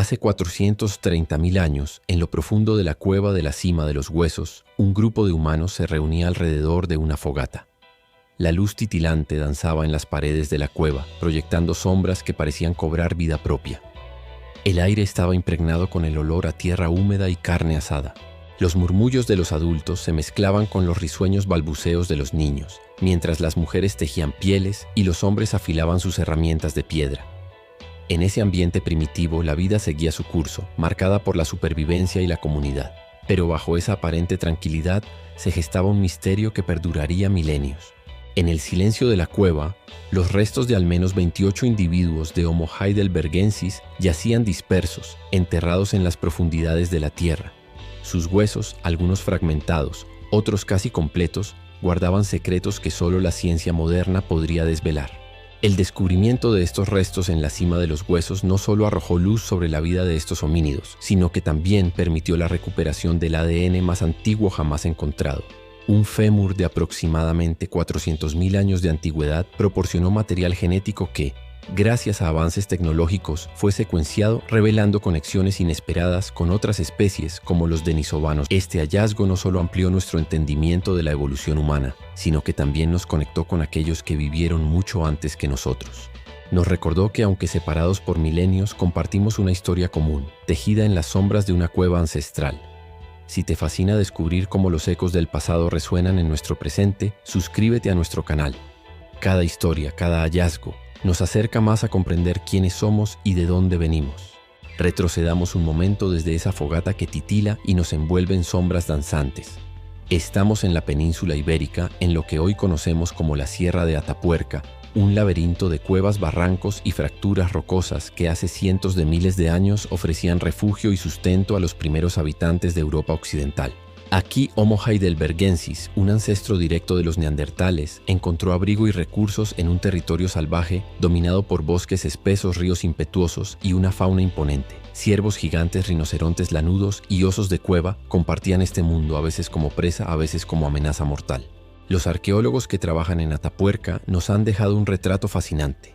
Hace 430.000 años, en lo profundo de la cueva de la cima de los huesos, un grupo de humanos se reunía alrededor de una fogata. La luz titilante danzaba en las paredes de la cueva, proyectando sombras que parecían cobrar vida propia. El aire estaba impregnado con el olor a tierra húmeda y carne asada. Los murmullos de los adultos se mezclaban con los risueños balbuceos de los niños, mientras las mujeres tejían pieles y los hombres afilaban sus herramientas de piedra. En ese ambiente primitivo, la vida seguía su curso, marcada por la supervivencia y la comunidad. Pero bajo esa aparente tranquilidad se gestaba un misterio que perduraría milenios. En el silencio de la cueva, los restos de al menos 28 individuos de Homo heidelbergensis yacían dispersos, enterrados en las profundidades de la tierra. Sus huesos, algunos fragmentados, otros casi completos, guardaban secretos que solo la ciencia moderna podría desvelar. El descubrimiento de estos restos en la cima de los huesos no solo arrojó luz sobre la vida de estos homínidos, sino que también permitió la recuperación del ADN más antiguo jamás encontrado. Un fémur de aproximadamente 400.000 años de antigüedad proporcionó material genético que, gracias a avances tecnológicos, fue secuenciado, revelando conexiones inesperadas con otras especies como los denisovanos. Este hallazgo no solo amplió nuestro entendimiento de la evolución humana, sino que también nos conectó con aquellos que vivieron mucho antes que nosotros. Nos recordó que, aunque separados por milenios, compartimos una historia común, tejida en las sombras de una cueva ancestral. Si te fascina descubrir cómo los ecos del pasado resuenan en nuestro presente, suscríbete a nuestro canal. Cada historia, cada hallazgo, nos acerca más a comprender quiénes somos y de dónde venimos. Retrocedamos un momento desde esa fogata que titila y nos envuelve en sombras danzantes. Estamos en la península ibérica, en lo que hoy conocemos como la Sierra de Atapuerca, un laberinto de cuevas, barrancos y fracturas rocosas que hace cientos de miles de años ofrecían refugio y sustento a los primeros habitantes de Europa occidental. Aquí Homo heidelbergensis, un ancestro directo de los neandertales, encontró abrigo y recursos en un territorio salvaje dominado por bosques espesos, ríos impetuosos y una fauna imponente. Ciervos gigantes, rinocerontes lanudos y osos de cueva compartían este mundo, a veces como presa, a veces como amenaza mortal. Los arqueólogos que trabajan en Atapuerca nos han dejado un retrato fascinante.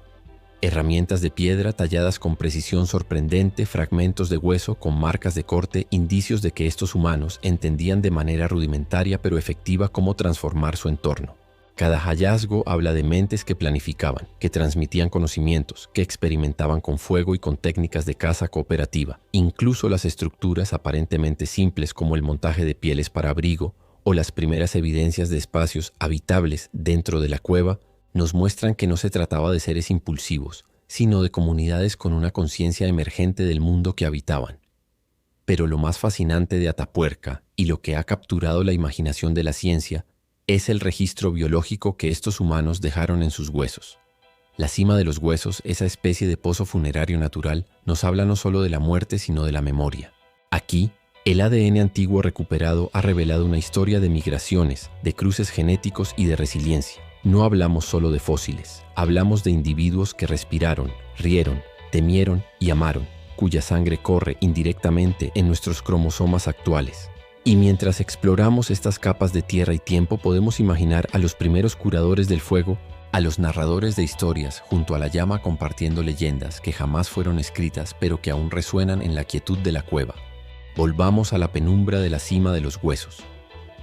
Herramientas de piedra talladas con precisión sorprendente, fragmentos de hueso con marcas de corte, indicios de que estos humanos entendían de manera rudimentaria pero efectiva cómo transformar su entorno. Cada hallazgo habla de mentes que planificaban, que transmitían conocimientos, que experimentaban con fuego y con técnicas de caza cooperativa. Incluso las estructuras aparentemente simples como el montaje de pieles para abrigo o las primeras evidencias de espacios habitables dentro de la cueva nos muestran que no se trataba de seres impulsivos, sino de comunidades con una conciencia emergente del mundo que habitaban. Pero lo más fascinante de Atapuerca, y lo que ha capturado la imaginación de la ciencia, es el registro biológico que estos humanos dejaron en sus huesos. La cima de los huesos, esa especie de pozo funerario natural, nos habla no solo de la muerte, sino de la memoria. Aquí, el ADN antiguo recuperado ha revelado una historia de migraciones, de cruces genéticos y de resiliencia. No hablamos solo de fósiles, hablamos de individuos que respiraron, rieron, temieron y amaron, cuya sangre corre indirectamente en nuestros cromosomas actuales. Y mientras exploramos estas capas de tierra y tiempo, podemos imaginar a los primeros curadores del fuego, a los narradores de historias junto a la llama compartiendo leyendas que jamás fueron escritas pero que aún resuenan en la quietud de la cueva. Volvamos a la penumbra de la cima de los huesos,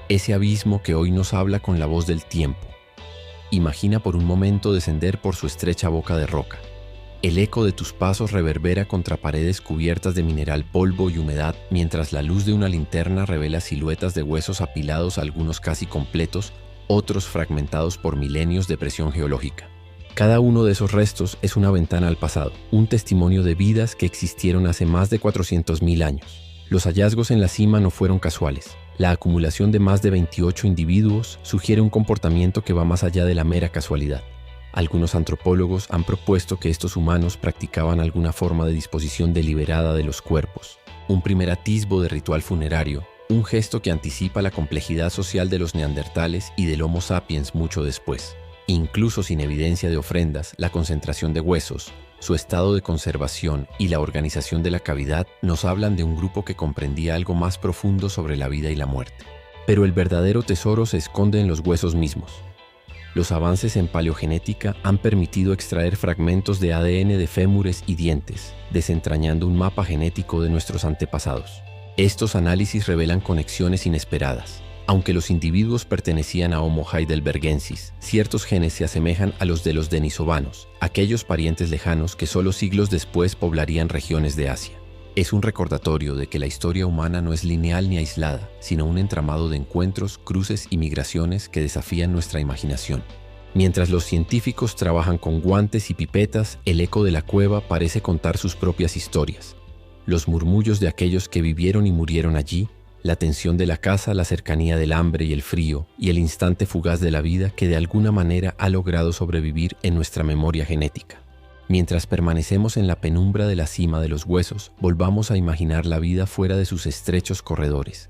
ese abismo que hoy nos habla con la voz del tiempo. Imagina por un momento descender por su estrecha boca de roca. El eco de tus pasos reverbera contra paredes cubiertas de mineral, polvo y humedad, mientras la luz de una linterna revela siluetas de huesos apilados, algunos casi completos, otros fragmentados por milenios de presión geológica. Cada uno de esos restos es una ventana al pasado, un testimonio de vidas que existieron hace más de 400.000 años. Los hallazgos en la cima no fueron casuales. La acumulación de más de 28 individuos sugiere un comportamiento que va más allá de la mera casualidad. Algunos antropólogos han propuesto que estos humanos practicaban alguna forma de disposición deliberada de los cuerpos, un primer atisbo de ritual funerario, un gesto que anticipa la complejidad social de los neandertales y del Homo sapiens mucho después. Incluso sin evidencia de ofrendas, la concentración de huesos, su estado de conservación y la organización de la cavidad nos hablan de un grupo que comprendía algo más profundo sobre la vida y la muerte. Pero el verdadero tesoro se esconde en los huesos mismos. Los avances en paleogenética han permitido extraer fragmentos de ADN de fémures y dientes, desentrañando un mapa genético de nuestros antepasados. Estos análisis revelan conexiones inesperadas. Aunque los individuos pertenecían a Homo heidelbergensis, ciertos genes se asemejan a los de los denisovanos, aquellos parientes lejanos que solo siglos después poblarían regiones de Asia. Es un recordatorio de que la historia humana no es lineal ni aislada, sino un entramado de encuentros, cruces y migraciones que desafían nuestra imaginación. Mientras los científicos trabajan con guantes y pipetas, el eco de la cueva parece contar sus propias historias. Los murmullos de aquellos que vivieron y murieron allí, la tensión de la caza, la cercanía del hambre y el frío, y el instante fugaz de la vida que de alguna manera ha logrado sobrevivir en nuestra memoria genética. Mientras permanecemos en la penumbra de la cima de los huesos, volvamos a imaginar la vida fuera de sus estrechos corredores.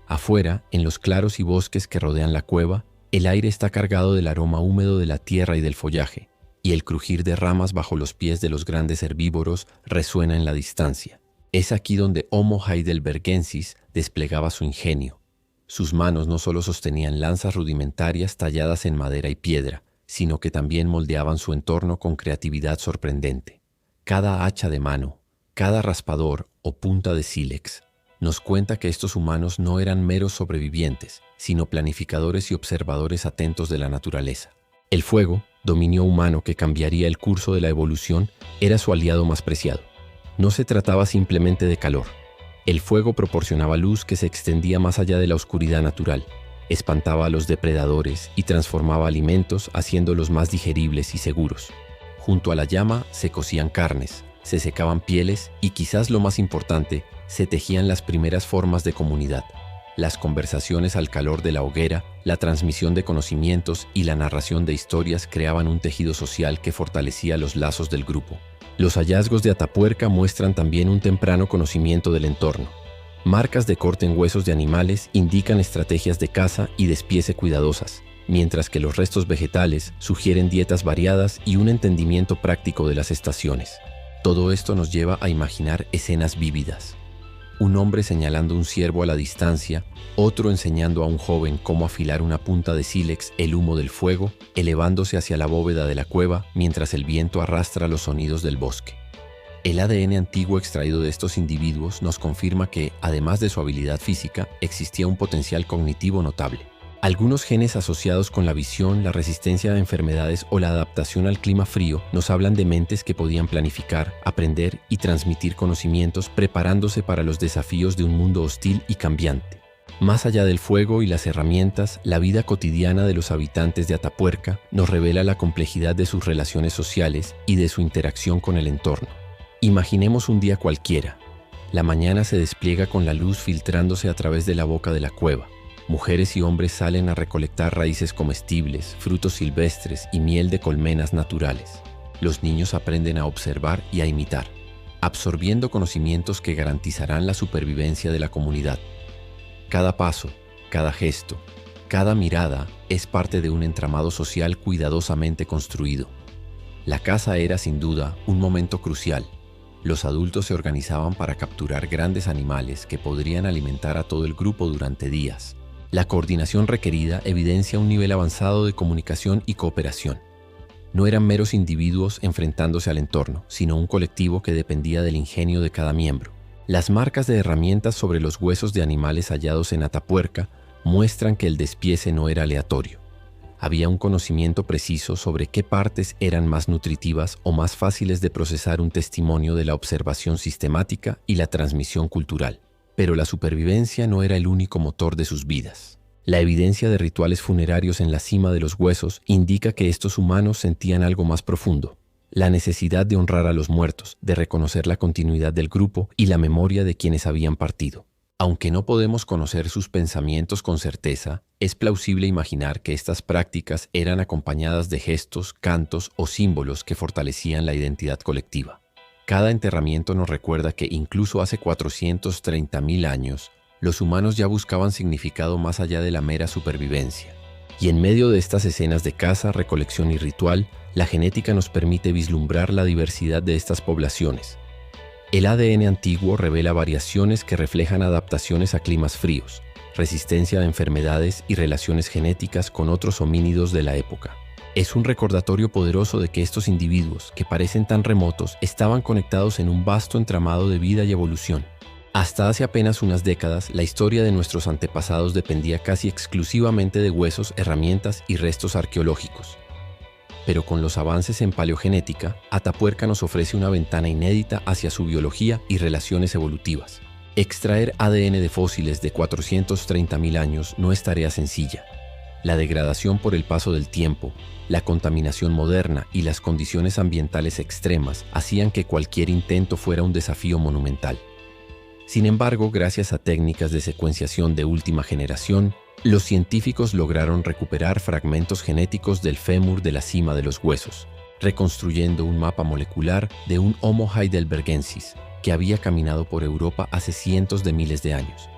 Afuera, en los claros y bosques que rodean la cueva, el aire está cargado del aroma húmedo de la tierra y del follaje, y el crujir de ramas bajo los pies de los grandes herbívoros resuena en la distancia. Es aquí donde Homo heidelbergensis desplegaba su ingenio. Sus manos no solo sostenían lanzas rudimentarias talladas en madera y piedra, sino que también moldeaban su entorno con creatividad sorprendente. Cada hacha de mano, cada raspador o punta de sílex nos cuenta que estos humanos no eran meros sobrevivientes, sino planificadores y observadores atentos de la naturaleza. El fuego, dominio humano que cambiaría el curso de la evolución, era su aliado más preciado. No se trataba simplemente de calor. El fuego proporcionaba luz que se extendía más allá de la oscuridad natural. Espantaba a los depredadores y transformaba alimentos haciéndolos más digeribles y seguros. Junto a la llama se cocían carnes, se secaban pieles y quizás lo más importante, se tejían las primeras formas de comunidad. Las conversaciones al calor de la hoguera, la transmisión de conocimientos y la narración de historias creaban un tejido social que fortalecía los lazos del grupo. Los hallazgos de Atapuerca muestran también un temprano conocimiento del entorno. Marcas de corte en huesos de animales indican estrategias de caza y despiece cuidadosas, mientras que los restos vegetales sugieren dietas variadas y un entendimiento práctico de las estaciones. Todo esto nos lleva a imaginar escenas vívidas. Un hombre señalando un ciervo a la distancia, otro enseñando a un joven cómo afilar una punta de sílex, el humo del fuego, elevándose hacia la bóveda de la cueva mientras el viento arrastra los sonidos del bosque. El ADN antiguo extraído de estos individuos nos confirma que, además de su habilidad física, existía un potencial cognitivo notable. Algunos genes asociados con la visión, la resistencia a enfermedades o la adaptación al clima frío nos hablan de mentes que podían planificar, aprender y transmitir conocimientos preparándose para los desafíos de un mundo hostil y cambiante. Más allá del fuego y las herramientas, la vida cotidiana de los habitantes de Atapuerca nos revela la complejidad de sus relaciones sociales y de su interacción con el entorno. Imaginemos un día cualquiera. La mañana se despliega con la luz filtrándose a través de la boca de la cueva. Mujeres y hombres salen a recolectar raíces comestibles, frutos silvestres y miel de colmenas naturales. Los niños aprenden a observar y a imitar, absorbiendo conocimientos que garantizarán la supervivencia de la comunidad. Cada paso, cada gesto, cada mirada es parte de un entramado social cuidadosamente construido. La caza era sin duda un momento crucial. Los adultos se organizaban para capturar grandes animales que podrían alimentar a todo el grupo durante días. La coordinación requerida evidencia un nivel avanzado de comunicación y cooperación. No eran meros individuos enfrentándose al entorno, sino un colectivo que dependía del ingenio de cada miembro. Las marcas de herramientas sobre los huesos de animales hallados en Atapuerca muestran que el despiece no era aleatorio. Había un conocimiento preciso sobre qué partes eran más nutritivas o más fáciles de procesar, un testimonio de la observación sistemática y la transmisión cultural. Pero la supervivencia no era el único motor de sus vidas. La evidencia de rituales funerarios en la cima de los huesos indica que estos humanos sentían algo más profundo: la necesidad de honrar a los muertos, de reconocer la continuidad del grupo y la memoria de quienes habían partido. Aunque no podemos conocer sus pensamientos con certeza, es plausible imaginar que estas prácticas eran acompañadas de gestos, cantos o símbolos que fortalecían la identidad colectiva. Cada enterramiento nos recuerda que incluso hace 430.000 años, los humanos ya buscaban significado más allá de la mera supervivencia. Y en medio de estas escenas de caza, recolección y ritual, la genética nos permite vislumbrar la diversidad de estas poblaciones. El ADN antiguo revela variaciones que reflejan adaptaciones a climas fríos, resistencia a enfermedades y relaciones genéticas con otros homínidos de la época. Es un recordatorio poderoso de que estos individuos, que parecen tan remotos, estaban conectados en un vasto entramado de vida y evolución. Hasta hace apenas unas décadas, la historia de nuestros antepasados dependía casi exclusivamente de huesos, herramientas y restos arqueológicos. Pero con los avances en paleogenética, Atapuerca nos ofrece una ventana inédita hacia su biología y relaciones evolutivas. Extraer ADN de fósiles de 430.000 años no es tarea sencilla. La degradación por el paso del tiempo, la contaminación moderna y las condiciones ambientales extremas hacían que cualquier intento fuera un desafío monumental. Sin embargo, gracias a técnicas de secuenciación de última generación, los científicos lograron recuperar fragmentos genéticos del fémur de la cima de los huesos, reconstruyendo un mapa molecular de un Homo heidelbergensis que había caminado por Europa hace cientos de miles de años.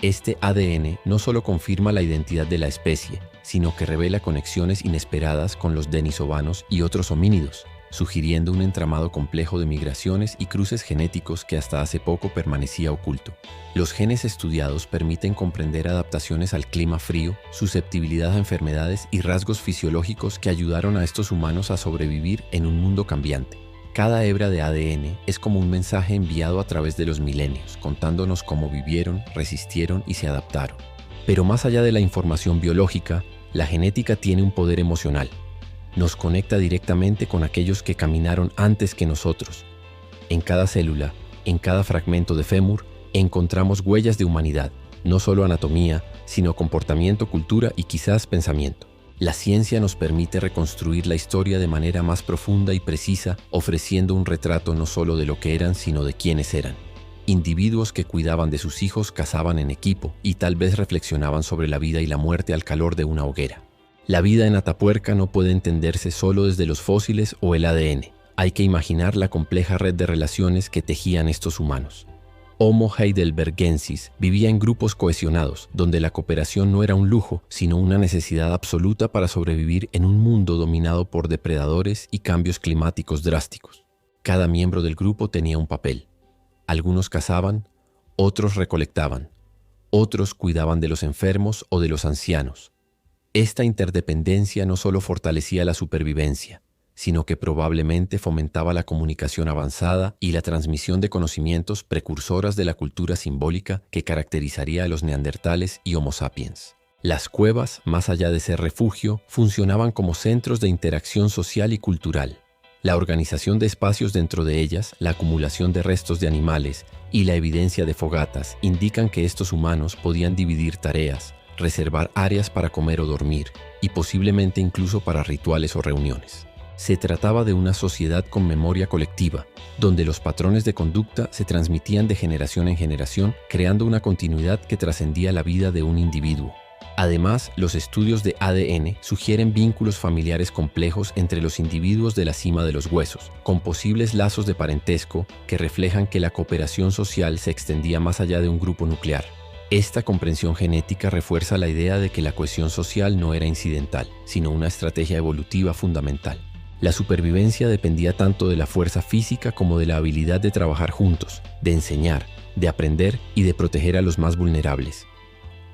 Este ADN no solo confirma la identidad de la especie, sino que revela conexiones inesperadas con los denisovanos y otros homínidos, sugiriendo un entramado complejo de migraciones y cruces genéticos que hasta hace poco permanecía oculto. Los genes estudiados permiten comprender adaptaciones al clima frío, susceptibilidad a enfermedades y rasgos fisiológicos que ayudaron a estos humanos a sobrevivir en un mundo cambiante. Cada hebra de ADN es como un mensaje enviado a través de los milenios, contándonos cómo vivieron, resistieron y se adaptaron. Pero más allá de la información biológica, la genética tiene un poder emocional. Nos conecta directamente con aquellos que caminaron antes que nosotros. En cada célula, en cada fragmento de fémur, encontramos huellas de humanidad, no solo anatomía, sino comportamiento, cultura y quizás pensamiento. La ciencia nos permite reconstruir la historia de manera más profunda y precisa, ofreciendo un retrato no solo de lo que eran, sino de quiénes eran. Individuos que cuidaban de sus hijos, cazaban en equipo y tal vez reflexionaban sobre la vida y la muerte al calor de una hoguera. La vida en Atapuerca no puede entenderse solo desde los fósiles o el ADN. Hay que imaginar la compleja red de relaciones que tejían estos humanos. Homo heidelbergensis vivía en grupos cohesionados, donde la cooperación no era un lujo, sino una necesidad absoluta para sobrevivir en un mundo dominado por depredadores y cambios climáticos drásticos. Cada miembro del grupo tenía un papel. Algunos cazaban, otros recolectaban, otros cuidaban de los enfermos o de los ancianos. Esta interdependencia no solo fortalecía la supervivencia, sino que probablemente fomentaba la comunicación avanzada y la transmisión de conocimientos precursoras de la cultura simbólica que caracterizaría a los neandertales y Homo sapiens. Las cuevas, más allá de ser refugio, funcionaban como centros de interacción social y cultural. La organización de espacios dentro de ellas, la acumulación de restos de animales y la evidencia de fogatas indican que estos humanos podían dividir tareas, reservar áreas para comer o dormir, y posiblemente incluso para rituales o reuniones. Se trataba de una sociedad con memoria colectiva, donde los patrones de conducta se transmitían de generación en generación, creando una continuidad que trascendía la vida de un individuo. Además, los estudios de ADN sugieren vínculos familiares complejos entre los individuos de la cima de los huesos, con posibles lazos de parentesco que reflejan que la cooperación social se extendía más allá de un grupo nuclear. Esta comprensión genética refuerza la idea de que la cohesión social no era incidental, sino una estrategia evolutiva fundamental. La supervivencia dependía tanto de la fuerza física como de la habilidad de trabajar juntos, de enseñar, de aprender y de proteger a los más vulnerables.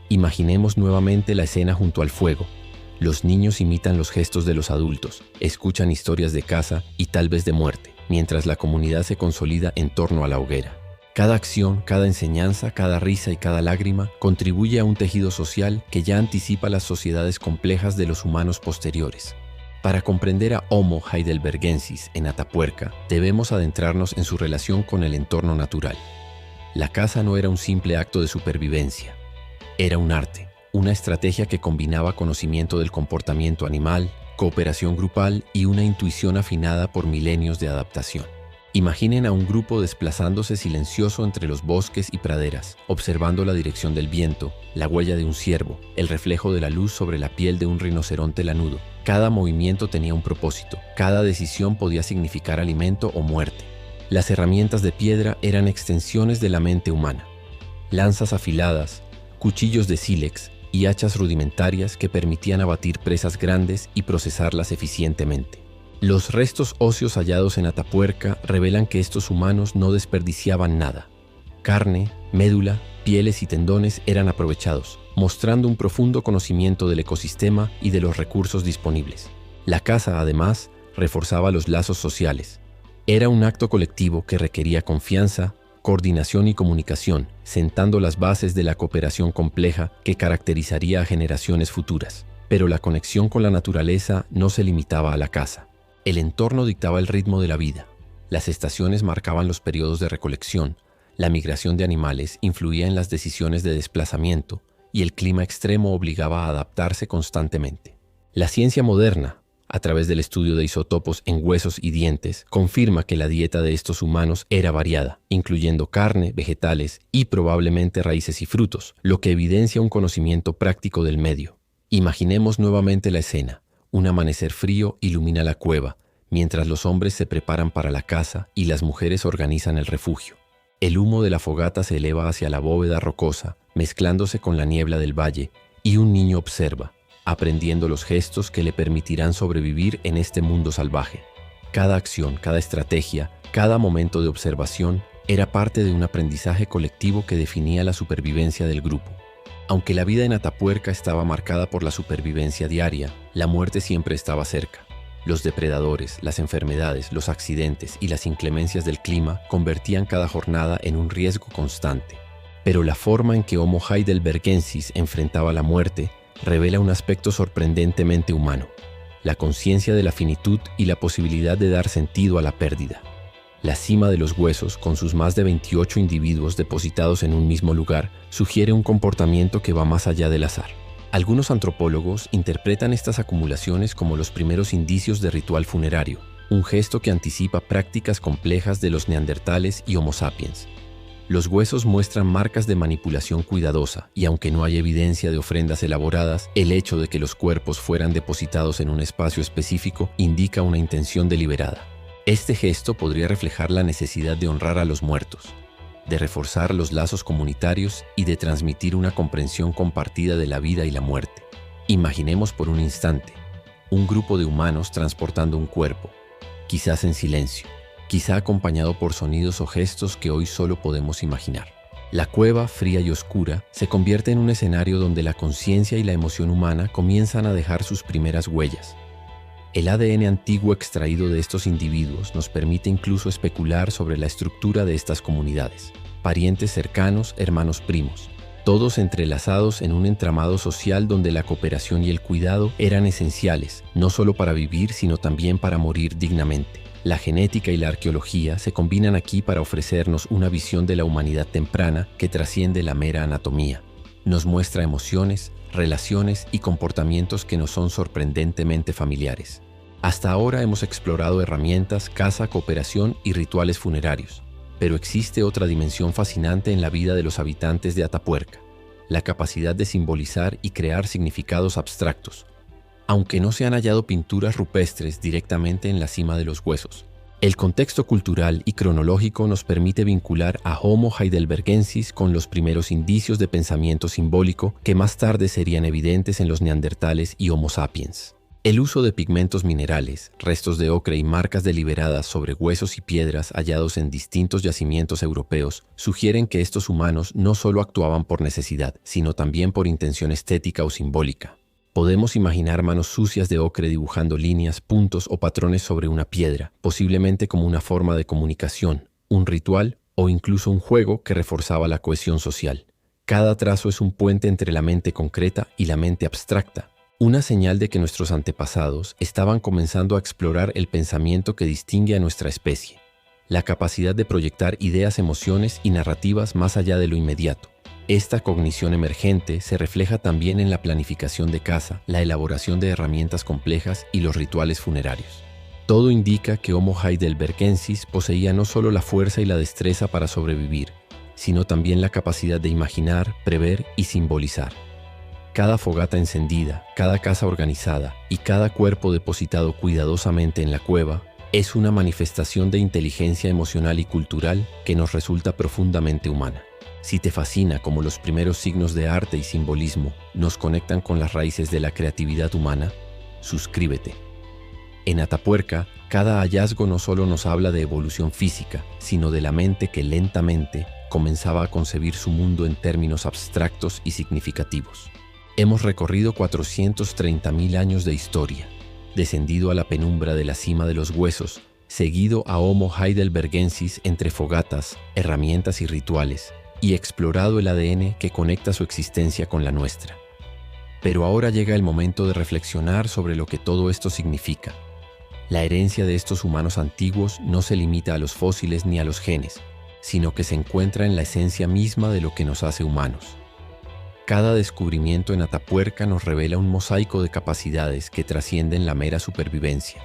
Imaginemos nuevamente la escena junto al fuego. Los niños imitan los gestos de los adultos, escuchan historias de caza y tal vez de muerte, mientras la comunidad se consolida en torno a la hoguera. Cada acción, cada enseñanza, cada risa y cada lágrima contribuye a un tejido social que ya anticipa las sociedades complejas de los humanos posteriores. Para comprender a Homo heidelbergensis en Atapuerca, debemos adentrarnos en su relación con el entorno natural. La caza no era un simple acto de supervivencia. Era un arte, una estrategia que combinaba conocimiento del comportamiento animal, cooperación grupal y una intuición afinada por milenios de adaptación. Imaginen a un grupo desplazándose silencioso entre los bosques y praderas, observando la dirección del viento, la huella de un ciervo, el reflejo de la luz sobre la piel de un rinoceronte lanudo. Cada movimiento tenía un propósito, cada decisión podía significar alimento o muerte. Las herramientas de piedra eran extensiones de la mente humana. Lanzas afiladas, cuchillos de sílex y hachas rudimentarias que permitían abatir presas grandes y procesarlas eficientemente. Los restos óseos hallados en Atapuerca revelan que estos humanos no desperdiciaban nada. Carne, médula, pieles y tendones eran aprovechados, mostrando un profundo conocimiento del ecosistema y de los recursos disponibles. La caza, además, reforzaba los lazos sociales. Era un acto colectivo que requería confianza, coordinación y comunicación, sentando las bases de la cooperación compleja que caracterizaría a generaciones futuras. Pero la conexión con la naturaleza no se limitaba a la caza. El entorno dictaba el ritmo de la vida. Las estaciones marcaban los periodos de recolección, la migración de animales influía en las decisiones de desplazamiento y el clima extremo obligaba a adaptarse constantemente. La ciencia moderna, a través del estudio de isótopos en huesos y dientes, confirma que la dieta de estos humanos era variada, incluyendo carne, vegetales y probablemente raíces y frutos, lo que evidencia un conocimiento práctico del medio. Imaginemos nuevamente la escena. Un amanecer frío ilumina la cueva, mientras los hombres se preparan para la caza y las mujeres organizan el refugio. El humo de la fogata se eleva hacia la bóveda rocosa, mezclándose con la niebla del valle, y un niño observa, aprendiendo los gestos que le permitirán sobrevivir en este mundo salvaje. Cada acción, cada estrategia, cada momento de observación era parte de un aprendizaje colectivo que definía la supervivencia del grupo. Aunque la vida en Atapuerca estaba marcada por la supervivencia diaria, la muerte siempre estaba cerca. Los depredadores, las enfermedades, los accidentes y las inclemencias del clima convertían cada jornada en un riesgo constante. Pero la forma en que Homo heidelbergensis enfrentaba la muerte revela un aspecto sorprendentemente humano: la conciencia de la finitud y la posibilidad de dar sentido a la pérdida. La cima de los huesos, con sus más de 28 individuos depositados en un mismo lugar, sugiere un comportamiento que va más allá del azar. Algunos antropólogos interpretan estas acumulaciones como los primeros indicios de ritual funerario, un gesto que anticipa prácticas complejas de los neandertales y Homo sapiens. Los huesos muestran marcas de manipulación cuidadosa y aunque no hay evidencia de ofrendas elaboradas, el hecho de que los cuerpos fueran depositados en un espacio específico indica una intención deliberada. Este gesto podría reflejar la necesidad de honrar a los muertos, de reforzar los lazos comunitarios y de transmitir una comprensión compartida de la vida y la muerte. Imaginemos por un instante un grupo de humanos transportando un cuerpo, quizás en silencio, quizá acompañado por sonidos o gestos que hoy solo podemos imaginar. La cueva, fría y oscura, se convierte en un escenario donde la conciencia y la emoción humana comienzan a dejar sus primeras huellas. El ADN antiguo extraído de estos individuos nos permite incluso especular sobre la estructura de estas comunidades. Parientes cercanos, hermanos primos, todos entrelazados en un entramado social donde la cooperación y el cuidado eran esenciales, no solo para vivir, sino también para morir dignamente. La genética y la arqueología se combinan aquí para ofrecernos una visión de la humanidad temprana que trasciende la mera anatomía. Nos muestra emociones, relaciones y comportamientos que nos son sorprendentemente familiares. Hasta ahora hemos explorado herramientas, caza, cooperación y rituales funerarios, pero existe otra dimensión fascinante en la vida de los habitantes de Atapuerca: la capacidad de simbolizar y crear significados abstractos. Aunque no se han hallado pinturas rupestres directamente en la cima de los huesos, el contexto cultural y cronológico nos permite vincular a Homo heidelbergensis con los primeros indicios de pensamiento simbólico que más tarde serían evidentes en los neandertales y Homo sapiens. El uso de pigmentos minerales, restos de ocre y marcas deliberadas sobre huesos y piedras hallados en distintos yacimientos europeos sugieren que estos humanos no solo actuaban por necesidad, sino también por intención estética o simbólica. Podemos imaginar manos sucias de ocre dibujando líneas, puntos o patrones sobre una piedra, posiblemente como una forma de comunicación, un ritual o incluso un juego que reforzaba la cohesión social. Cada trazo es un puente entre la mente concreta y la mente abstracta, una señal de que nuestros antepasados estaban comenzando a explorar el pensamiento que distingue a nuestra especie, la capacidad de proyectar ideas, emociones y narrativas más allá de lo inmediato. Esta cognición emergente se refleja también en la planificación de caza, la elaboración de herramientas complejas y los rituales funerarios. Todo indica que Homo heidelbergensis poseía no solo la fuerza y la destreza para sobrevivir, sino también la capacidad de imaginar, prever y simbolizar. Cada fogata encendida, cada casa organizada y cada cuerpo depositado cuidadosamente en la cueva es una manifestación de inteligencia emocional y cultural que nos resulta profundamente humana. Si te fascina cómo los primeros signos de arte y simbolismo nos conectan con las raíces de la creatividad humana, suscríbete. En Atapuerca, cada hallazgo no solo nos habla de evolución física, sino de la mente que lentamente, comenzaba a concebir su mundo en términos abstractos y significativos. Hemos recorrido 430.000 años de historia, descendido a la penumbra de la cima de los huesos, seguido a Homo heidelbergensis entre fogatas, herramientas y rituales, y explorado el ADN que conecta su existencia con la nuestra. Pero ahora llega el momento de reflexionar sobre lo que todo esto significa. La herencia de estos humanos antiguos no se limita a los fósiles ni a los genes, sino que se encuentra en la esencia misma de lo que nos hace humanos. Cada descubrimiento en Atapuerca nos revela un mosaico de capacidades que trascienden la mera supervivencia.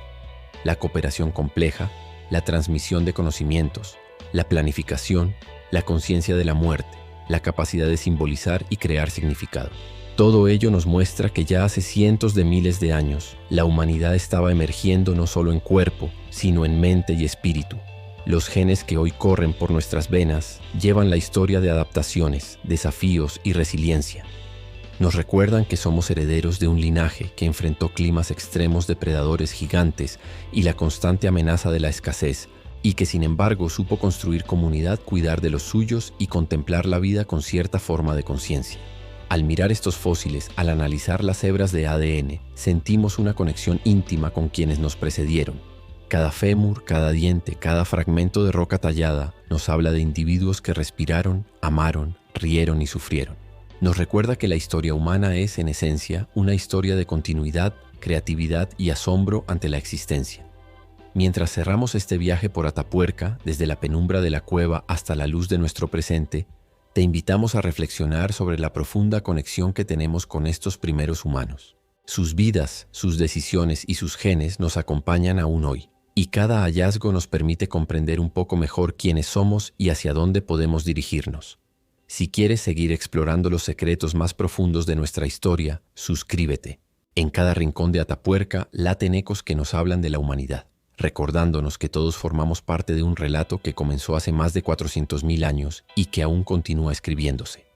La cooperación compleja, la transmisión de conocimientos, la planificación, la conciencia de la muerte, la capacidad de simbolizar y crear significado. Todo ello nos muestra que ya hace cientos de miles de años, la humanidad estaba emergiendo no solo en cuerpo, sino en mente y espíritu. Los genes que hoy corren por nuestras venas llevan la historia de adaptaciones, desafíos y resiliencia. Nos recuerdan que somos herederos de un linaje que enfrentó climas extremos de predadores gigantes y la constante amenaza de la escasez, y que sin embargo supo construir comunidad, cuidar de los suyos y contemplar la vida con cierta forma de conciencia. Al mirar estos fósiles, al analizar las hebras de ADN, sentimos una conexión íntima con quienes nos precedieron. Cada fémur, cada diente, cada fragmento de roca tallada nos habla de individuos que respiraron, amaron, rieron y sufrieron. Nos recuerda que la historia humana es, en esencia, una historia de continuidad, creatividad y asombro ante la existencia. Mientras cerramos este viaje por Atapuerca, desde la penumbra de la cueva hasta la luz de nuestro presente, te invitamos a reflexionar sobre la profunda conexión que tenemos con estos primeros humanos. Sus vidas, sus decisiones y sus genes nos acompañan aún hoy, y cada hallazgo nos permite comprender un poco mejor quiénes somos y hacia dónde podemos dirigirnos. Si quieres seguir explorando los secretos más profundos de nuestra historia, suscríbete. En cada rincón de Atapuerca laten ecos que nos hablan de la humanidad, recordándonos que todos formamos parte de un relato que comenzó hace más de 400.000 años y que aún continúa escribiéndose.